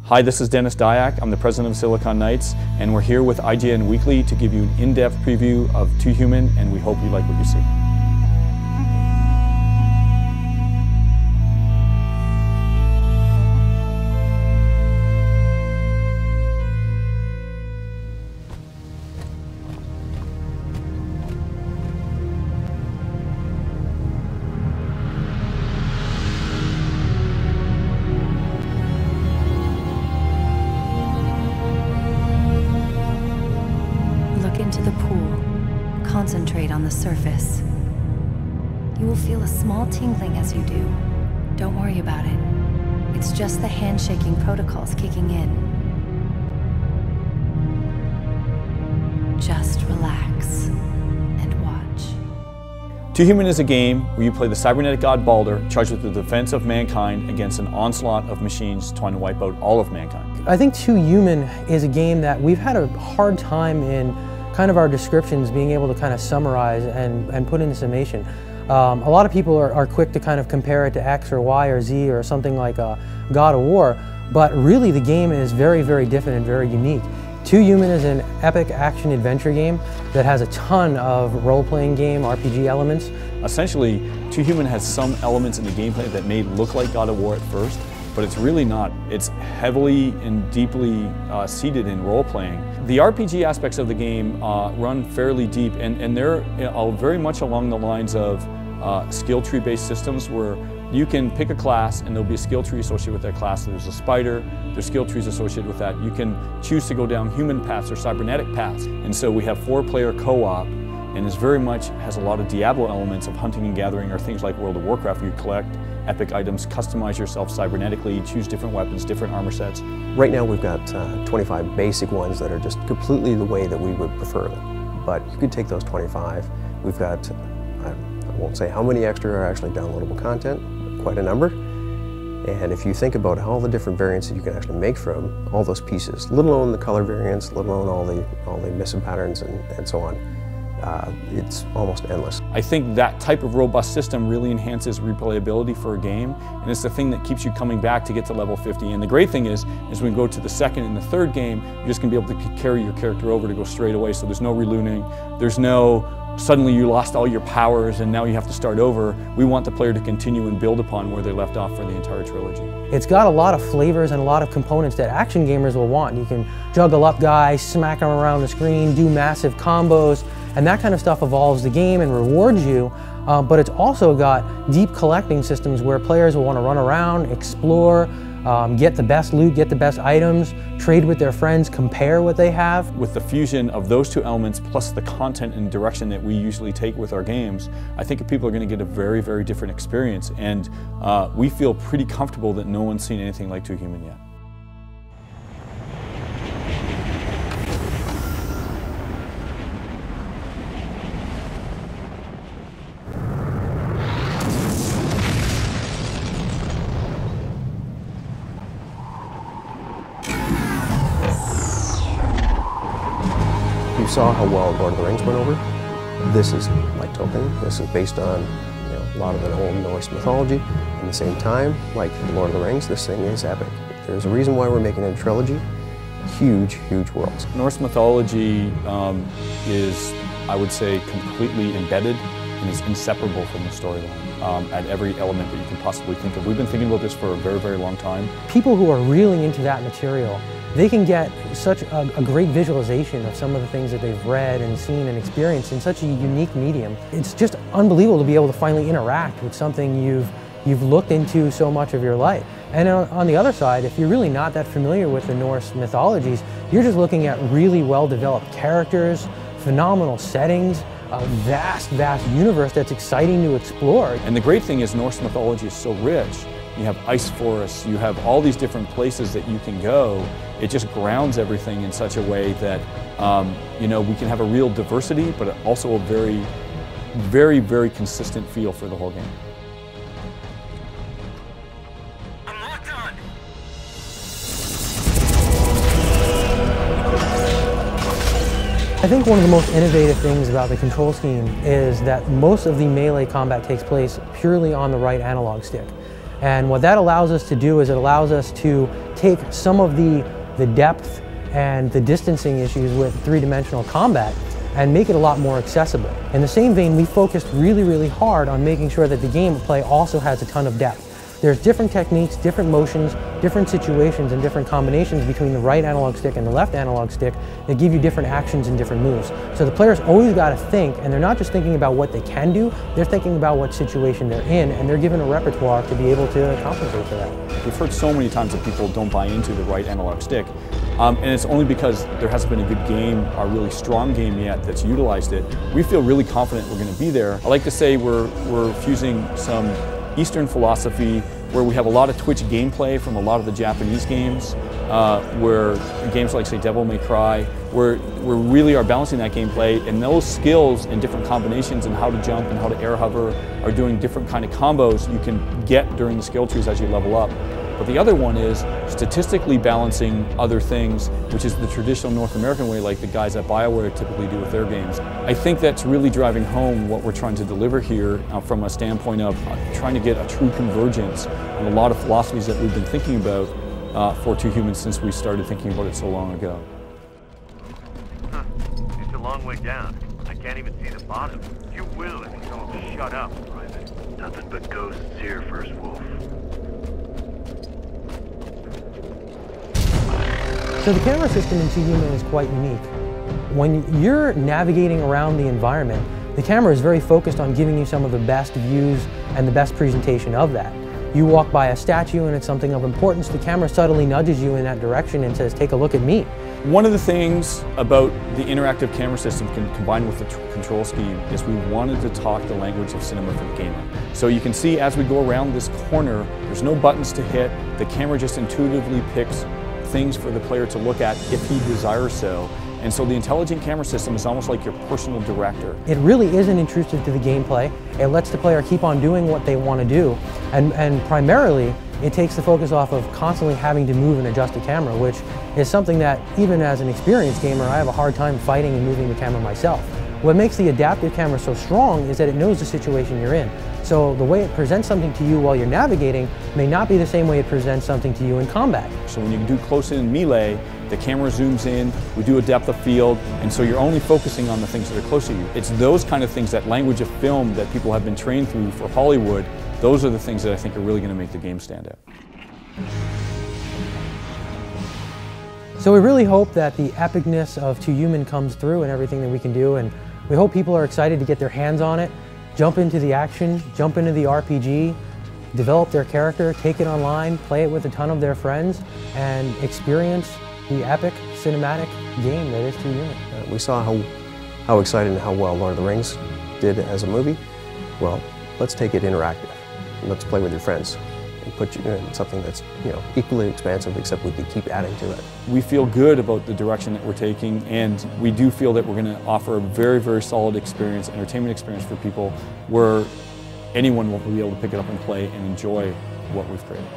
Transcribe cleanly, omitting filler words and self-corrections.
Hi, this is Dennis Dyack. I'm the president of Silicon Knights, and we're here with IGN Weekly to give you an in-depth preview of Too Human, and we hope you like what you see. Into the pool, concentrate on the surface. You will feel a small tingling as you do. Don't worry about it. It's just the handshaking protocols kicking in. Just relax and watch. Too Human is a game where you play the cybernetic god Balder, charged with the defense of mankind against an onslaught of machines trying to wipe out all of mankind. I think Too Human is a game that we've had a hard time in kind of our descriptions being able to kind of summarize and put into summation. A lot of people are quick to kind of compare it to X or Y or Z or something like God of War, but really the game is very, very different and very unique. Too Human is an epic action adventure game that has a ton of role-playing game, RPG elements. Essentially, Too Human has some elements in the gameplay that may look like God of War at first, but it's really not. It's heavily and deeply seated in role-playing. The RPG aspects of the game run fairly deep, and they're very much along the lines of skill tree-based systems where you can pick a class and there'll be a skill tree associated with that class. So there's a spider, there's skill trees associated with that. You can choose to go down human paths or cybernetic paths. And so we have 4-player co-op, and it's very much has a lot of Diablo elements of hunting and gathering, or things like World of Warcraft where you collect epic items, customize yourself cybernetically, choose different weapons, different armor sets. Right now we've got 25 basic ones that are just completely the way that we would prefer them. But you could take those 25. We've got, I won't say how many extra are actually downloadable content, quite a number. And if you think about all the different variants that you can actually make from all those pieces, let alone the color variants, let alone all the missing patterns and so on, it's almost endless. I think that type of robust system really enhances replayability for a game, and it's the thing that keeps you coming back to get to level 50. And the great thing is when we go to the second and the third game, you're just going to be able to carry your character over to go straight away, so there's no relooting, there's no suddenly you lost all your powers and now you have to start over. We want the player to continue and build upon where they left off for the entire trilogy. It's got a lot of flavors and a lot of components that action gamers will want. You can juggle up guys, smack them around the screen, do massive combos, and that kind of stuff evolves the game and rewards you. But it's also got deep collecting systems where players will want to run around, explore, get the best loot, get the best items, trade with their friends, compare what they have. With the fusion of those two elements plus the content and direction that we usually take with our games, I think people are going to get a very, very different experience, and we feel pretty comfortable that no one's seen anything like Too Human yet. You saw how well Lord of the Rings went over. This is like Tolkien. This is based on a lot of the old Norse mythology. At the same time, like Lord of the Rings, this thing is epic. There's a reason why we're making it a trilogy. Huge, huge worlds. Norse mythology is, I would say, completely embedded and is inseparable from the storyline at every element that you can possibly think of. We've been thinking about this for a very, very long time. People who are really into that material, they can get such a great visualization of some of the things that they've read and seen and experienced in such a unique medium. It's just unbelievable to be able to finally interact with something you've looked into so much of your life. And on the other side, if you're really not that familiar with the Norse mythologies, you're just looking at really well-developed characters, phenomenal settings, a vast, vast universe that's exciting to explore. And the great thing is Norse mythology is so rich. You have ice forests, you have all these different places that you can go. It just grounds everything in such a way that we can have a real diversity, but also a very, very, very consistent feel for the whole game. I'm locked on. I think one of the most innovative things about the control scheme is that most of the melee combat takes place purely on the right analog stick. And what that allows us to do is it allows us to take some of the depth and the distancing issues with three-dimensional combat and make it a lot more accessible. In the same vein, we focused really hard on making sure that the gameplay also has a ton of depth. There's different techniques, different motions, different situations, and different combinations between the right analog stick and the left analog stick that give you different actions and different moves. So the player's always got to think, and they're not just thinking about what they can do, they're thinking about what situation they're in, and they're given a repertoire to be able to compensate for that. We've heard so many times that people don't buy into the right analog stick, and it's only because there hasn't been a good game, a really strong game yet that's utilized it. We feel really confident we're going to be there. I like to say we're fusing some Eastern philosophy where we have a lot of Twitch gameplay from a lot of the Japanese games, where games like, say, Devil May Cry, where we really are balancing that gameplay, and those skills and different combinations and how to jump and how to air hover are doing different kind of combos you can get during the skill trees as you level up. But the other one is statistically balancing other things, which is the traditional North American way, like the guys at BioWare typically do with their games. I think that's really driving home what we're trying to deliver here from a standpoint of trying to get a true convergence on a lot of philosophies that we've been thinking about for Two Humans since we started thinking about it so long ago. It's a long way down. I can't even see the bottom. You will if you don't shut up, Private. Nothing but ghosts here, First Wolf. So the camera system in Two Human is quite unique. When you're navigating around the environment, the camera is very focused on giving you some of the best views and the best presentation of that. You walk by a statue and it's something of importance, the camera subtly nudges you in that direction and says, take a look at me. One of the things about the interactive camera system combined with the control scheme is we wanted to talk the language of cinema for the gamer. So you can see as we go around this corner, there's no buttons to hit, the camera just intuitively picks things for the player to look at if he desires so. And so the intelligent camera system is almost like your personal director. It really isn't intrusive to the gameplay. It lets the player keep on doing what they want to do. And primarily, it takes the focus off of constantly having to move and adjust the camera, which is something that even as an experienced gamer, I have a hard time fighting and moving the camera myself. What makes the adaptive camera so strong is that it knows the situation you're in. So the way it presents something to you while you're navigating may not be the same way it presents something to you in combat. So when you do close-in melee, the camera zooms in, we do a depth of field, and so you're only focusing on the things that are close to you. It's those kind of things, that language of film that people have been trained through for Hollywood, those are the things that I think are really going to make the game stand out. So we really hope that the epicness of Two Human comes through in everything that we can do, and we hope people are excited to get their hands on it, jump into the action, jump into the RPG, develop their character, take it online, play it with a ton of their friends, and experience the epic cinematic game that is Two Human. We saw how excited and how well Lord of the Rings did as a movie. Well, let's take it interactive. Let's play with your friends and put you in something that's, equally expansive, except we could keep adding to it. We feel good about the direction that we're taking, and we do feel that we're going to offer a very solid experience, entertainment experience for people where anyone will be able to pick it up and play and enjoy what we've created.